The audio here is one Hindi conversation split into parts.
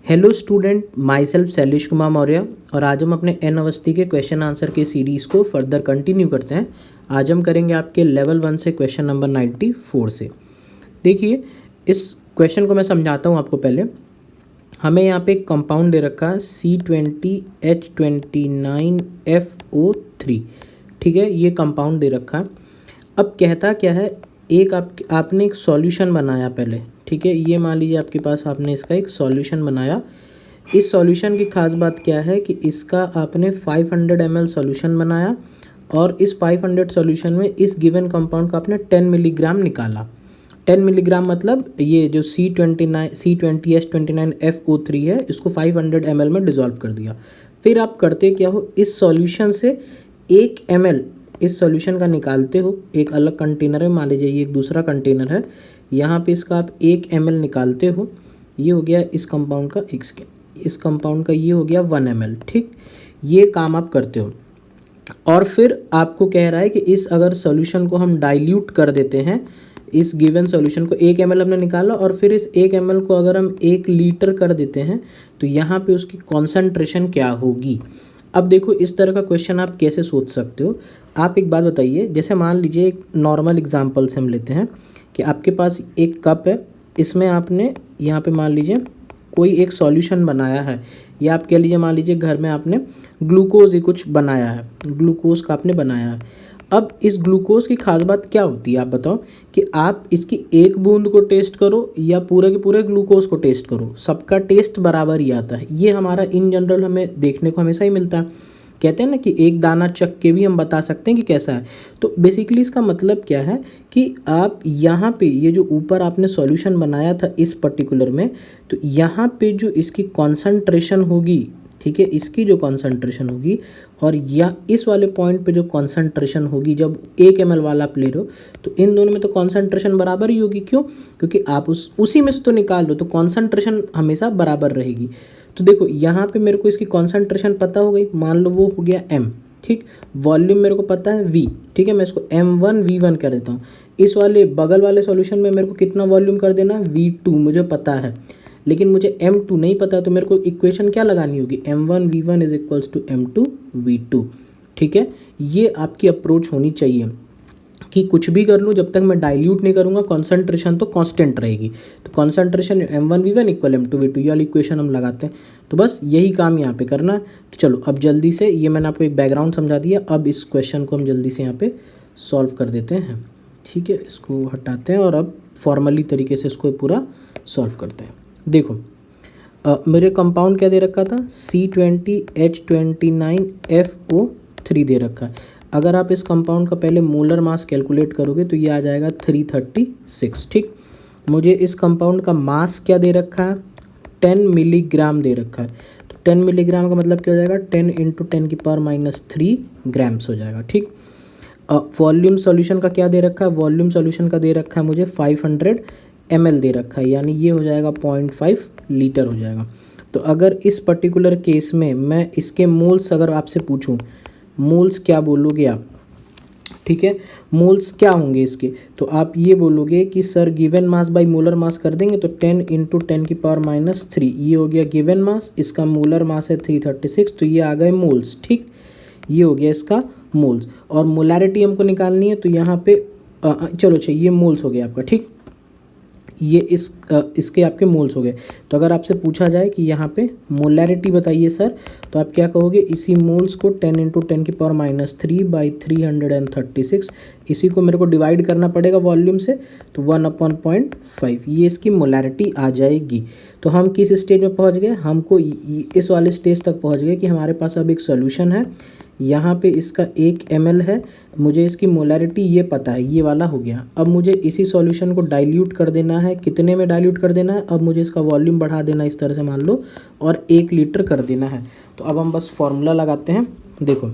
Hello student, my self Shailesh Kumar Maurya और आज हम अपने एन अवस्थी के क्वेश्चन आंसर के सीरीज़ को फर्दर कंटिन्यू करते हैं। आज हम करेंगे आपके लेवल 1 से क्वेश्चन नंबर 94 से। देखिए, इस क्वेश्चन को मैं समझाता हूँ आपको। पहले हमें यहाँ पे एक कंपाउंड दे रखा है C20H29FO3। ठीक है, ये कंपाउंड दे रखा है। अब कहता क्या है, एक आपने एक सॉल्यूशन बनाया पहले। ठीक है, ये मान लीजिए आपके पास आपने इसका एक सॉल्यूशन बनाया। इस सॉल्यूशन की खास बात क्या है कि इसका आपने 500 ml सॉल्यूशन बनाया और इस 500 सॉल्यूशन में इस गिवन कंपाउंड का आपने 10 मिलीग्राम निकाला। 10 मिलीग्राम मतलब ये जो C20H29FO3 है, इसको 500 ml में डिज़ोल्व कर दिया। फिर आप करते क्या हो, इस सॉल्यूशन से 1 ml इस सॉल्यूशन का निकालते हो। एक अलग कंटेनर है, मान लीजिए ये एक दूसरा कंटेनर है, यहाँ पे इसका आप 1 ml निकालते हो। ये हो गया इस कंपाउंड का, इस कंपाउंड का ये हो गया 1 ml। ठीक, ये काम आप करते हो। और फिर आपको कह रहा है कि इस अगर सॉल्यूशन को हम डाइल्यूट कर देते हैं, इस गिवन सॉल्यूशन को 1 ml हमने निकाला और फिर इस 1 ml को अगर हम 1 लीटर कर देते हैं तो यहाँ पे उसकी कॉन्सेंट्रेशन क्या होगी। अब देखो, इस तरह का क्वेश्चन आप कैसे सोच सकते हो। आप एक बात बताइए, जैसे मान लीजिए एक नॉर्मल एग्जांपल से हम लेते हैं कि आपके पास एक कप है, इसमें आपने यहाँ पे मान लीजिए कोई एक सॉल्यूशन बनाया है, या आप कह लीजिए मान लीजिए घर में आपने ग्लूकोज ही कुछ बनाया है, ग्लूकोज का आपने बनाया है। अब इस ग्लूकोज की खास बात क्या होती है, आप बताओ कि आप इसकी एक बूंद को टेस्ट करो या पूरे के पूरे ग्लूकोज को टेस्ट करो, सबका टेस्ट बराबर ही आता है। ये हमारा इन जनरल हमें देखने को हमेशा ही मिलता है। कहते हैं ना कि एक दाना चख के भी हम बता सकते हैं कि कैसा है। तो बेसिकली इसका मतलब क्या है कि आप यहाँ पे ये जो ऊपर आपने सॉल्यूशन बनाया था इस पर्टिकुलर में, तो यहाँ पे जो इसकी कॉन्सेंट्रेशन होगी, ठीक है, इसकी जो कॉन्सेंट्रेशन होगी और या इस वाले पॉइंट पे जो कॉन्सेंट्रेशन होगी, जब 1 ml वाला आप ले रहे हो तो इन दोनों में तो कॉन्सेंट्रेशन बराबर ही होगी। क्यों? क्योंकि आप उसी में से तो निकाल लो, तो कॉन्सेंट्रेशन हमेशा बराबर रहेगी। तो देखो, यहाँ पे मेरे को इसकी कॉन्सेंट्रेशन पता हो गई, मान लो वो हो गया m। ठीक, वॉल्यूम मेरे को पता है v। ठीक है, मैं इसको m1v1 कर देता हूँ। इस वाले बगल वाले सॉल्यूशन में मेरे को कितना वॉल्यूम कर देना है, v2 मुझे पता है, लेकिन मुझे m2 नहीं पता, तो मेरे को इक्वेशन क्या लगानी होगी, m1v1 is equals to m2v2। ठीक है, ये आपकी अप्रोच होनी चाहिए कि कुछ भी कर लूँ, जब तक मैं डाइल्यूट नहीं करूँगा कॉन्सेंट्रेशन तो कांस्टेंट रहेगी। तो कॉन्सेंट्रेशन m1v1 इक्वल m2v2, ये वाली इक्वेशन हम लगाते हैं। तो बस यही काम यहाँ पे करना है। तो चलो अब जल्दी से, ये मैंने आपको एक बैकग्राउंड समझा दिया, अब इस क्वेश्चन को हम जल्दी से यहाँ पे सॉल्व कर देते हैं। ठीक है, इसको हटाते हैं और अब फॉर्मली तरीके से इसको पूरा सॉल्व करते हैं। देखो, मेरे कंपाउंड क्या दे रखा था, C20H29FO3 दे रखा है। अगर आप इस कंपाउंड का पहले मोलर मास कैलकुलेट करोगे तो ये आ जाएगा 336। ठीक, मुझे इस कंपाउंड का मास क्या दे रखा है, 10 मिलीग्राम दे रखा है। तो 10 मिलीग्राम का मतलब क्या हो जाएगा, 10 × 10⁻³ ग्राम्स हो जाएगा। ठीक, वॉल्यूम सॉल्यूशन का क्या दे रखा है, वॉल्यूम सॉल्यूशन का दे रखा है मुझे 500 ml दे रखा है, यानी ये हो जाएगा 0.5 लीटर हो जाएगा। तो अगर इस पर्टिकुलर केस में मैं इसके मोल्स अगर आपसे पूछूं, मोल्स क्या बोलोगे आप, ठीक है, मोल्स क्या होंगे इसके, तो आप ये बोलोगे कि sir given mass by molar mass कर देंगे तो 10 × 10⁻³ ये हो गया गिवन मास, इसका मोलर मास है 336, तो ये आ गए मोल्स। ठीक, ये हो गया इसका मोल्स। और मोलैरिटी हमको निकालनी है, तो यहाँ पे चलो अच्छा, ये मोल्स हो गया आपका। ठीक, ये इसके आपके मोल्स हो गए। तो अगर आपसे पूछा जाए कि यहाँ पे मोलैरिटी बताइए सर, तो आप क्या कहोगे, इसी मोल्स को 10 × 10⁻³ / 336, इसी को मेरे को डिवाइड करना पड़ेगा वॉल्यूम से, तो 1/0.5, ये इसकी मोलैरिटी आ जाएगी। तो हम किस स्टेज में पहुँच गए, हमको इस वाले स्टेज तक पहुँच गए कि हमारे पास अब एक सोल्यूशन है, यहाँ पे इसका 1 ml है, मुझे इसकी मोलैरिटी ये पता है, ये वाला हो गया। अब मुझे इसी सॉल्यूशन को डाइल्यूट कर देना है, कितने में डाइल्यूट कर देना है, अब मुझे इसका वॉल्यूम बढ़ा देना इस तरह से मान लो, और 1 लीटर कर देना है। तो अब हम बस फॉर्मूला लगाते हैं। देखो,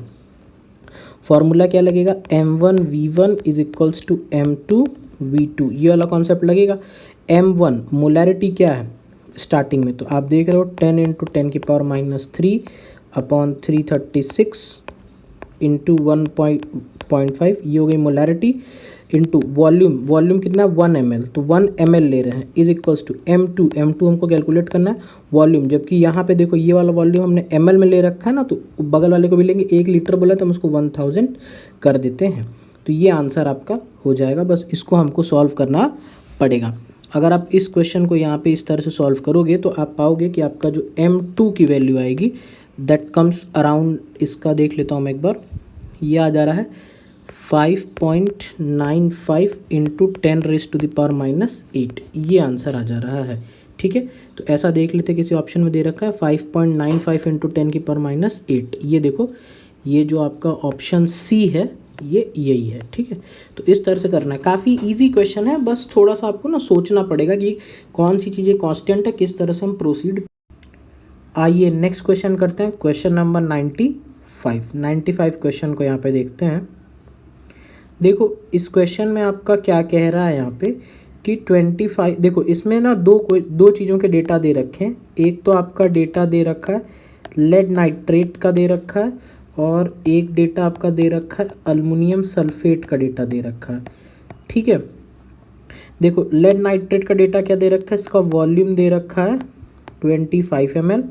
फॉर्मूला क्या लगेगा, m1v1 is equals to m2v2, ये वाला कॉन्सेप्ट लगेगा। m1 मोलैरिटी क्या है स्टार्टिंग में, तो आप देख रहे हो 10 × 10⁻³ / 336 × 1.5, ये हो गई मोलैरिटी। इंटू वॉल्यूम कितना है 1 ml, तो 1 ml ले रहे हैं इज इक्वल्स टू M2 हमको कैलकुलेट करना है वॉल्यूम, जबकि यहाँ पे देखो ये वाला वॉल्यूम हमने ml में ले रखा है ना, तो बगल वाले को भी लेंगे 1 लीटर बोला तो हम उसको 1000 कर देते हैं। तो ये आंसर आपका हो जाएगा, बस इसको हमको सॉल्व करना पड़ेगा। अगर आप इस क्वेश्चन को यहाँ पे इस तरह से सॉल्व करोगे तो आप पाओगे कि आपका जो M2 की वैल्यू आएगी दैट कम्स अराउंड, इसका देख लेता हूँ मैं एक बार, ये आ जा रहा है 5.95 इंटू 10⁻⁻8, ये आंसर आ जा रहा है। ठीक है, तो ऐसा देख लेते, किसी ऑप्शन में दे रखा है 5.95 इंटू 10⁻⁸, ये देखो ये जो आपका ऑप्शन सी है ये यही है। ठीक है, तो इस तरह से करना है, काफ़ी इजी क्वेश्चन है, बस थोड़ा सा आपको ना सोचना पड़ेगा कि कौन सी चीज़ें कांस्टेंट है, किस तरह से हम प्रोसीड। आइए नेक्स्ट क्वेश्चन करते हैं, क्वेश्चन नंबर 95 क्वेश्चन को यहाँ पे देखते हैं। देखो इस क्वेश्चन में आपका क्या कह रहा है यहाँ पे कि 25, देखो इसमें ना दो चीज़ों के डेटा दे रखे हैं। एक तो आपका डेटा दे रखा है लेड नाइट्रेट का दे रखा है, और एक डेटा आपका दे रखा है अल्युमिनियम सल्फेट का डेटा दे रखा है। ठीक है, देखो लेड नाइट्रेट का डेटा क्या दे रखा है, इसका वॉल्यूम दे रखा है 25 ml,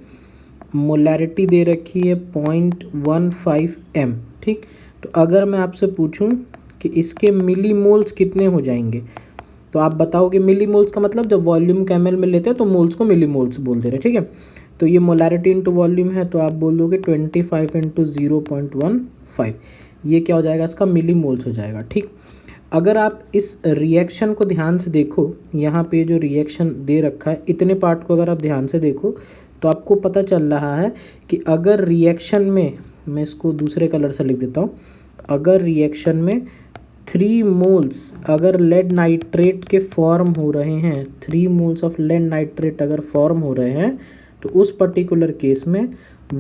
मोलैरिटी दे रखी है 0.15 m। ठीक, तो अगर मैं आपसे पूछूं कि इसके मिलीमोल्स कितने हो जाएंगे, तो आप बताओगे मिलीमोल्स का मतलब जब वॉल्यूम का ml में लेते हैं तो मोल्स को मिलीमोल्स बोल दे रहे हैं। ठीक है, तो ये मोलैरिटी इंटू वॉल्यूम है, तो आप बोल दोगे 25 इंटू 0.15, ये क्या हो जाएगा, इसका मिलीमोल्स हो जाएगा। ठीक, अगर आप इस रिएक्शन को ध्यान से देखो, यहाँ पे जो रिएक्शन दे रखा है इतने पार्ट को अगर आप ध्यान से देखो तो आपको पता चल रहा है कि अगर रिएक्शन में, मैं इसको दूसरे कलर से लिख देता हूँ, अगर रिएक्शन में 3 मोल्स अगर लेड नाइट्रेट के फॉर्म हो रहे हैं, 3 मोल्स ऑफ लेड नाइट्रेट अगर फॉर्म हो रहे हैं, तो उस पर्टिकुलर केस में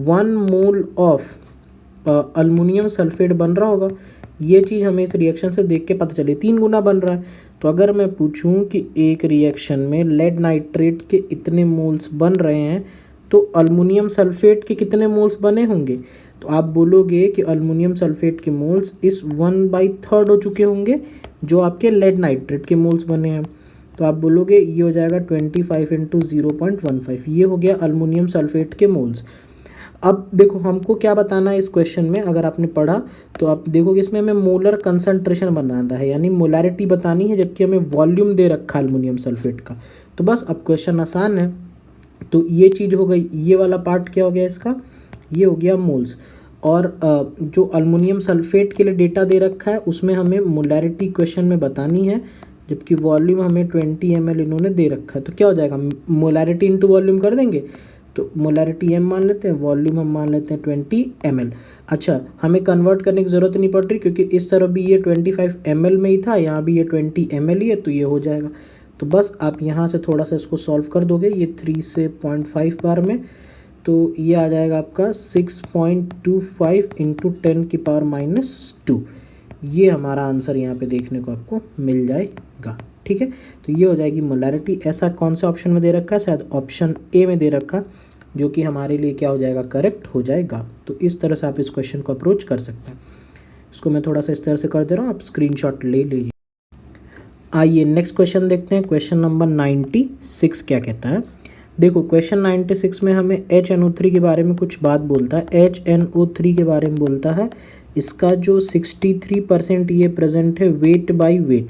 1 मोल ऑफ अल्युमिनियम सल्फेट बन रहा होगा। ये चीज़ हमें इस रिएक्शन से देख के पता चली, 3 गुना बन रहा है। तो अगर मैं पूछूं कि एक रिएक्शन में लेड नाइट्रेट के इतने मोल्स बन रहे हैं तो अल्युमिनियम सल्फेट के कितने मोल्स बने होंगे, तो आप बोलोगे कि अल्युमिनियम सल्फेट के मोल्स इस 1/3 हो चुके होंगे जो आपके लेड नाइट्रेट के मोल्स बने हैं। तो आप बोलोगे ये हो जाएगा 25 इंटू 0.15, ये हो गया अल्युमिनियम सल्फेट के मोल्स। अब देखो हमको क्या बताना है इस क्वेश्चन में, अगर आपने पढ़ा तो आप देखोगे इसमें हमें मोलर कंसंट्रेशन बनाना है, यानी मोलैरिटी बतानी है, जबकि हमें वॉल्यूम दे रखा है अल्युमिनियम सल्फेट का। तो बस अब क्वेश्चन आसान है। तो ये चीज़ हो गई, ये वाला पार्ट क्या हो गया इसका, ये हो गया मोल्स। और जो अल्युमिनियम सल्फेट के लिए डेटा दे रखा है उसमें हमें मोलैरिटी क्वेश्चन में बतानी है, जबकि वॉल्यूम हमें 20 ml इन्होंने दे रखा है। तो क्या हो जाएगा, मोलैरिटी इंटू वॉल्यूम कर देंगे, तो मोलैरिटी m मान लेते हैं, वॉल्यूम हम मान लेते हैं 20 ml। अच्छा, हमें कन्वर्ट करने की ज़रूरत नहीं पड़ रही क्योंकि इस तरफ भी ये 25 ml में ही था, यहाँ भी ये 20 ml ही है, तो ये हो जाएगा। तो बस आप यहाँ से थोड़ा सा इसको सॉल्व कर दोगे, ये 3 से 0.5 बार में, तो ये आ जाएगा आपका 6.25 इंटू 10⁻⁻²। ये हमारा आंसर यहाँ पे देखने को आपको मिल जाएगा। ठीक है, तो ये हो जाएगी मोलैरिटी। ऐसा कौन सा ऑप्शन में दे रखा है, शायद ऑप्शन ए में दे रखा, जो कि हमारे लिए क्या हो जाएगा, करेक्ट हो जाएगा। तो इस तरह से आप इस क्वेश्चन को अप्रोच कर सकते हैं। इसको मैं थोड़ा सा इस तरह से कर दे रहा हूँ, आप स्क्रीनशॉट ले लीजिए। आइए नेक्स्ट क्वेश्चन देखते हैं, क्वेश्चन नंबर 96 क्या कहता है। देखो क्वेश्चन 96 में हमें HNO3 के बारे में कुछ बात बोलता है, HNO3 के बारे में बोलता है। इसका जो 63% ये प्रेजेंट है वेट बाय वेट,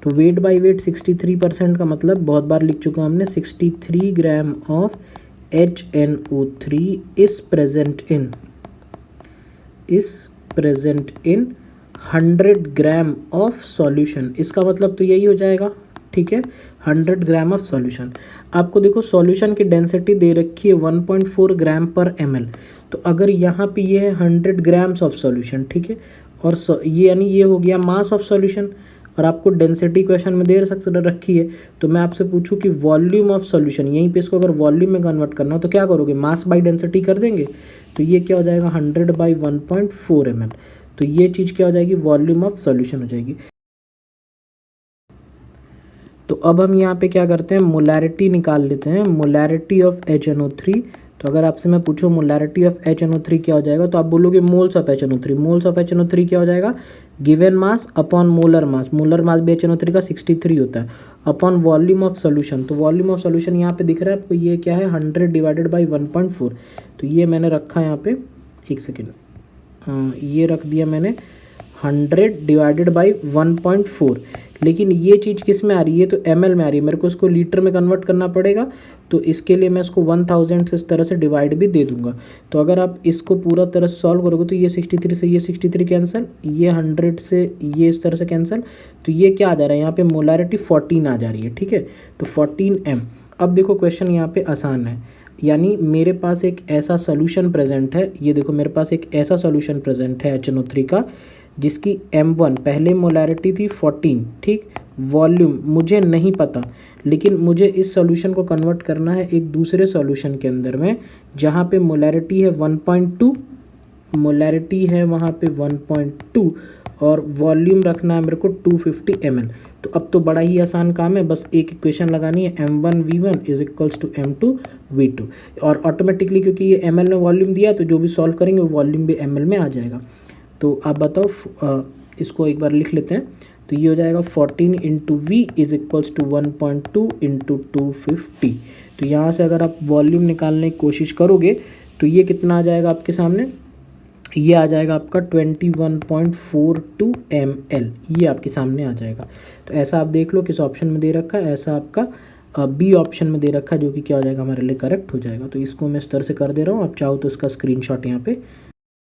तो वेट बाय वेट 63% का मतलब बहुत बार लिख चुका हमने, 63 gram of HNO3 is present in 100 gram of solution. इसका मतलब तो यही हो जाएगा। ठीक है, 100 ग्राम ऑफ सॉल्यूशन। आपको देखो सॉल्यूशन की डेंसिटी दे रखी है 1.4 ग्राम पर ml, तो अगर यहाँ पे ये है 100 ग्राम्स ऑफ सॉल्यूशन, ठीक है, और ये यानी ये हो गया मास ऑफ सॉल्यूशन, और आपको डेंसिटी क्वेश्चन में दे रखी है। तो मैं आपसे पूछूं कि वॉल्यूम ऑफ सॉल्यूशन, यहीं पे इसको अगर वॉल्यूम में कन्वर्ट करना हो तो क्या करोगे, मास बाई डेंसिटी कर देंगे। तो ये क्या हो जाएगा 100/1.4 ml, तो ये चीज़ क्या हो जाएगी, वॉल्यूम ऑफ सॉल्यूशन हो जाएगी। तो अब हम यहाँ पे क्या करते हैं, मोलैरिटी निकाल लेते हैं, मोलैरिटी ऑफ HNO3। तो अगर आपसे मैं पूछूँ मोलैरिटी ऑफ HNO3 क्या हो जाएगा, तो आप बोलोगे moles of HNO3। Moles of HNO3 क्या हो जाएगा, given mass upon molar mass. Molar mass भी HNO3 का 63 होता है, अपॉन वॉल्यूम ऑफ सोल्यूशन। तो वॉल्यूम ऑफ सोल्यूशन यहाँ पे दिख रहा है आपको, ये क्या है 100 डिवाइडेड बाई 1.4। तो ये मैंने रखा यहाँ पे, एक सेकेंड, ये रख दिया मैंने 100 डिवाइडेड बाई 1.4। लेकिन ये चीज़ किस में आ रही है, तो ml में आ रही है, मेरे को इसको लीटर में कन्वर्ट करना पड़ेगा। तो इसके लिए मैं इसको 1000 से इस तरह से डिवाइड भी दे दूंगा। तो अगर आप इसको पूरा तरह से सॉल्व करोगे तो ये 63 से ये 63 कैंसिल, ये 100 से ये इस तरह से कैंसिल। तो ये क्या आ जा रहा है यहाँ पे, मोलैरिटी 14 आ जा रही है, ठीक है। तो 14 m। अब देखो क्वेश्चन यहाँ पे आसान है, यानी मेरे पास एक ऐसा सोल्यूशन प्रेजेंट है, ये देखो मेरे पास एक ऐसा सोल्यूशन प्रेजेंट है HNO3 का, जिसकी m1 पहले मोलैरिटी थी 14, ठीक। वॉल्यूम मुझे नहीं पता, लेकिन मुझे इस सॉल्यूशन को कन्वर्ट करना है एक दूसरे सॉल्यूशन के अंदर में, जहाँ पे मोलैरिटी है 1.2, मोलैरिटी है वहाँ पे 1.2, और वॉल्यूम रखना है मेरे को 250 ml। तो अब तो बड़ा ही आसान काम है, बस एक इक्वेशन लगानी है, m1v1 is equals to m2v2, और ऑटोमेटिकली क्योंकि ये ml में वॉल्यूम दिया तो जो भी सॉल्व करेंगे वो वॉल्यूम भी ml में आ जाएगा। तो आप बताओ, इसको एक बार लिख लेते हैं। तो ये हो जाएगा 14 into V is equals to 1.2 into 250। तो यहाँ से अगर आप वॉल्यूम निकालने की कोशिश करोगे तो ये कितना आ जाएगा आपके सामने, ये आ जाएगा आपका 21.42 ml, ये आपके सामने आ जाएगा। तो ऐसा आप देख लो किस ऑप्शन में दे रखा है, ऐसा आपका बी ऑप्शन में दे रखा है, जो कि क्या हो जाएगा हमारे लिए करेक्ट हो जाएगा। तो इसको मैं इस तरह से कर दे रहा हूँ, आप चाहो तो इसका स्क्रीनशॉट यहाँ पे